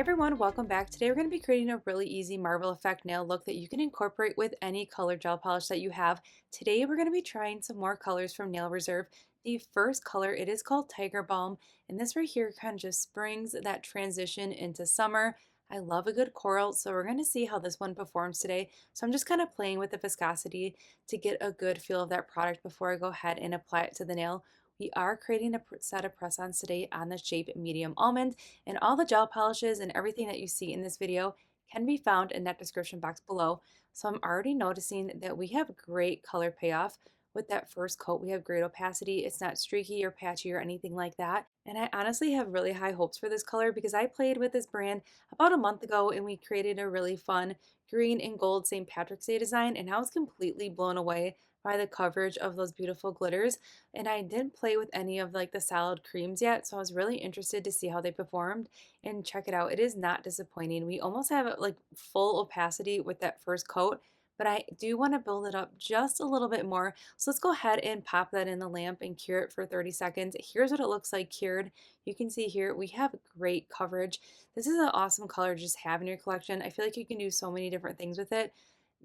everyone, welcome back. Today we're going to be creating a really easy marble effect nail look that you can incorporate with any color gel polish that you have. Today we're going to be trying some more colors from Nail Reserve. The first color, it is called Tiger Balm, and this right here kind of just brings that transition into summer. I love a good coral, so we're going to see how this one performs today. So I'm just kind of playing with the viscosity to get a good feel of that product before I go ahead and apply it to the nail. We are creating a set of press-ons today on the shape medium almond, and all the gel polishes and everything that you see in this video can be found in that description box below. So I'm already noticing that we have great color payoff with that first coat. We have great opacity. It's not streaky or patchy or anything like that. And I honestly have really high hopes for this color because I played with this brand about a month ago and we created a really fun green and gold St. Patrick's Day design, and I was completely blown away by the coverage of those beautiful glitters. And I didn't play with any of like the solid creams yet, so I was really interested to see how they performed. And check it out, it is not disappointing. We almost have like full opacity with that first coat, but I do want to build it up just a little bit more. So let's go ahead and pop that in the lamp and cure it for 30 seconds. Here's what it looks like cured. You can see here we have great coverage. This is an awesome color to just have in your collection. I feel like you can do so many different things with it.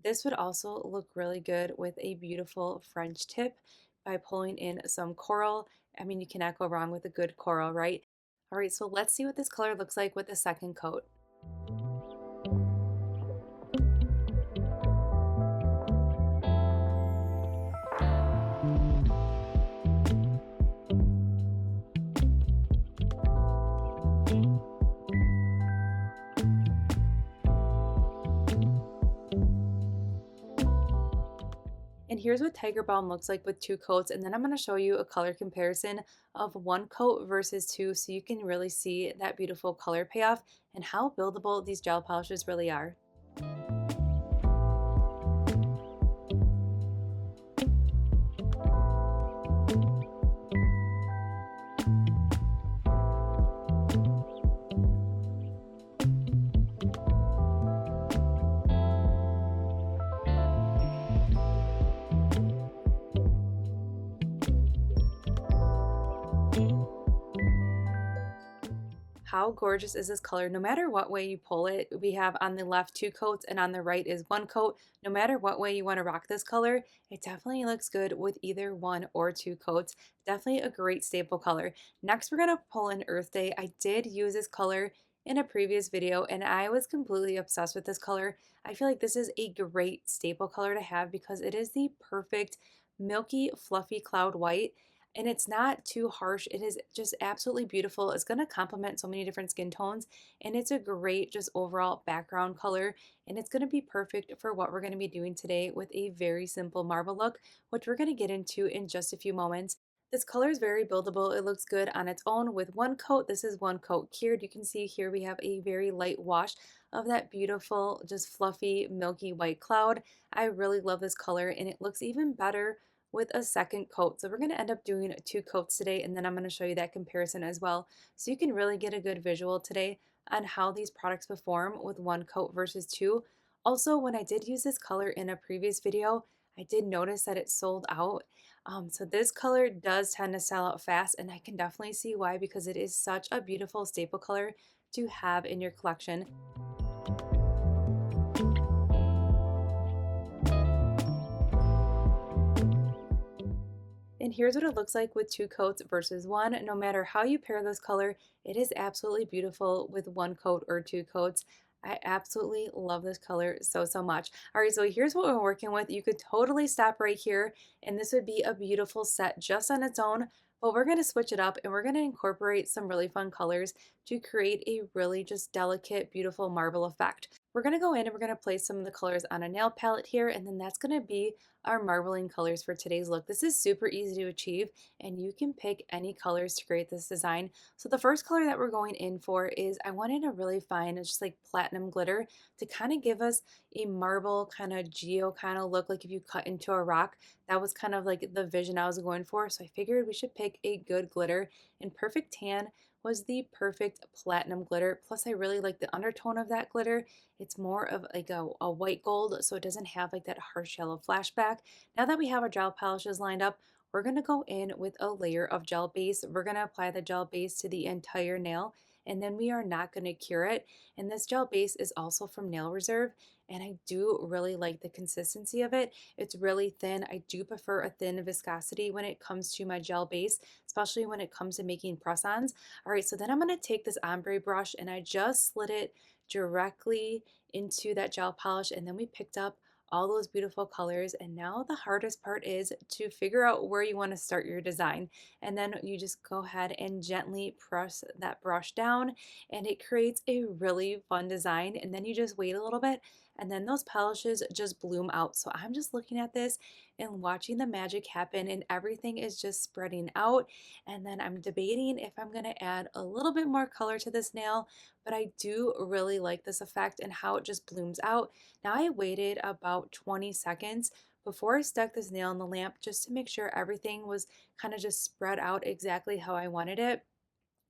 This would also look really good with a beautiful French tip by pulling in some coral. I mean, you cannot go wrong with a good coral, right? All right, so let's see what this color looks like with the second coat. And here's what Tiger Balm looks like with two coats, and then I'm going to show you a color comparison of one coat versus two so you can really see that beautiful color payoff and how buildable these gel polishes really are. How gorgeous is this color? No matter what way you pull it, we have on the left two coats and on the right is one coat. No matter what way you want to rock this color, it definitely looks good with either one or two coats. Definitely a great staple color. Next, we're going to pull in Earth Day. I did use this color in a previous video and I was completely obsessed with this color. I feel like this is a great staple color to have because it is the perfect milky, fluffy cloud white, and it's not too harsh. It is just absolutely beautiful. It's going to complement so many different skin tones, and it's a great just overall background color, and it's going to be perfect for what we're going to be doing today with a very simple marble look, which we're going to get into in just a few moments. This color is very buildable. It looks good on its own with one coat. This is one coat cured. You can see here we have a very light wash of that beautiful, just fluffy, milky white cloud. I really love this color, and it looks even better with a second coat. So we're going to end up doing two coats today, and then I'm going to show you that comparison as well. So you can really get a good visual today on how these products perform with one coat versus two. Also, when I did use this color in a previous video, I did notice that it sold out. So this color does tend to sell out fast, and I can definitely see why because it is such a beautiful staple color to have in your collection. And here's what it looks like with two coats versus one. No matter how you pair this color, it is absolutely beautiful with one coat or two coats. I absolutely love this color so much. All right, so here's what we're working with. You could totally stop right here, and this would be a beautiful set just on its own, but we're going to switch it up and we're going to incorporate some really fun colors to create a really just delicate, beautiful marble effect. We're going to go in and we're going to place some of the colors on a nail palette here, and then that's going to be our marbling colors for today's look. This is super easy to achieve, and you can pick any colors to create this design. So the first color that we're going in for is I wanted a really fine, just like platinum glitter to kind of give us a marble kind of geo kind of look, like if you cut into a rock. That was kind of like the vision I was going for. So I figured we should pick a good glitter, and Perfect Tan was the perfect platinum glitter. Plus I really like the undertone of that glitter. It's more of like a white gold, so it doesn't have like that harsh yellow flashback. Now that we have our gel polishes lined up, we're going to go in with a layer of gel base. We're going to apply the gel base to the entire nail, and then we are not going to cure it. And this gel base is also from Nail Reserve, and I do really like the consistency of it. It's really thin. I do prefer a thin viscosity when it comes to my gel base, especially when it comes to making press-ons. All right, so then I'm going to take this ombre brush and I just slid it directly into that gel polish, and then we picked up all those beautiful colors. And now the hardest part is to figure out where you want to start your design. And then you just go ahead and gently press that brush down, and it creates a really fun design. And then you just wait a little bit, and then those polishes just bloom out. So I'm just looking at this and watching the magic happen, and everything is just spreading out. And then I'm debating if I'm going to add a little bit more color to this nail, but I do really like this effect and how it just blooms out. Now I waited about 20 seconds before I stuck this nail in the lamp just to make sure everything was kind of just spread out exactly how I wanted it.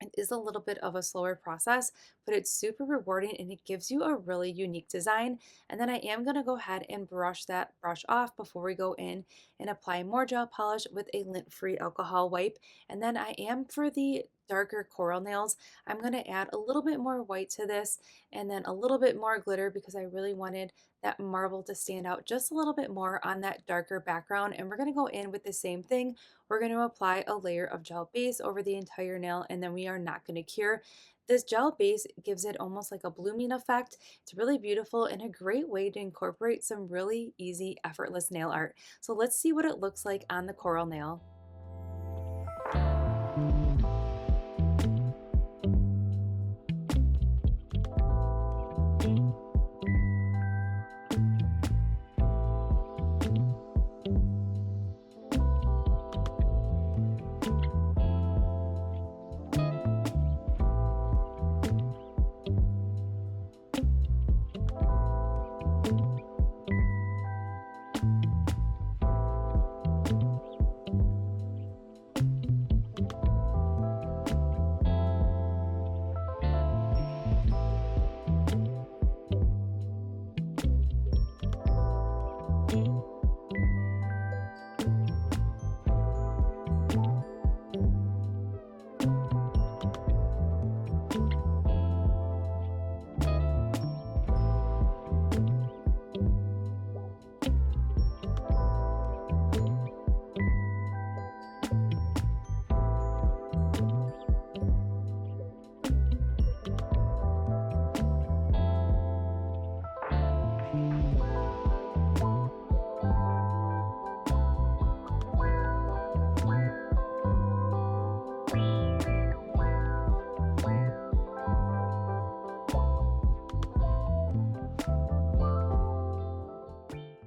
It is a little bit of a slower process, but it's super rewarding and it gives you a really unique design. And then I am going to go ahead and brush that brush off before we go in and apply more gel polish with a lint-free alcohol wipe. And then I am, for the darker coral nails, I'm going to add a little bit more white to this and then a little bit more glitter because I really wanted that marble to stand out just a little bit more on that darker background. And we're going to go in with the same thing. We're going to apply a layer of gel base over the entire nail, and then we are not going to cure. This gel base gives it almost like a blooming effect. It's really beautiful and a great way to incorporate some really easy, effortless nail art. So let's see what it looks like on the coral nail.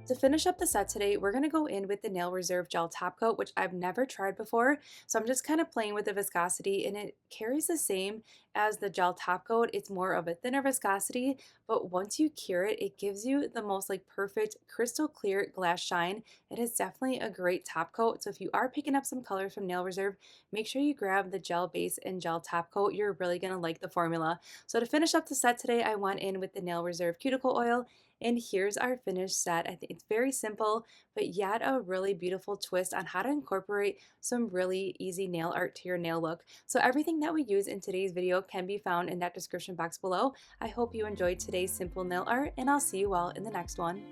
To finish up the set today, we're going to go in with the Nail Reserve Gel Top Coat, which I've never tried before. So I'm just kind of playing with the viscosity, and it carries the same as the gel top coat. It's more of a thinner viscosity, but once you cure it, it gives you the most like perfect crystal clear glass shine. It is definitely a great top coat. So if you are picking up some colors from Nail Reserve, make sure you grab the gel base and gel top coat. You're really going to like the formula. So to finish up the set today, I went in with the Nail Reserve Cuticle Oil. And here's our finished set. I think it's very simple, but yet a really beautiful twist on how to incorporate some really easy nail art to your nail look. So everything that we use in today's video can be found in that description box below. I hope you enjoyed today's simple nail art, and I'll see you all in the next one.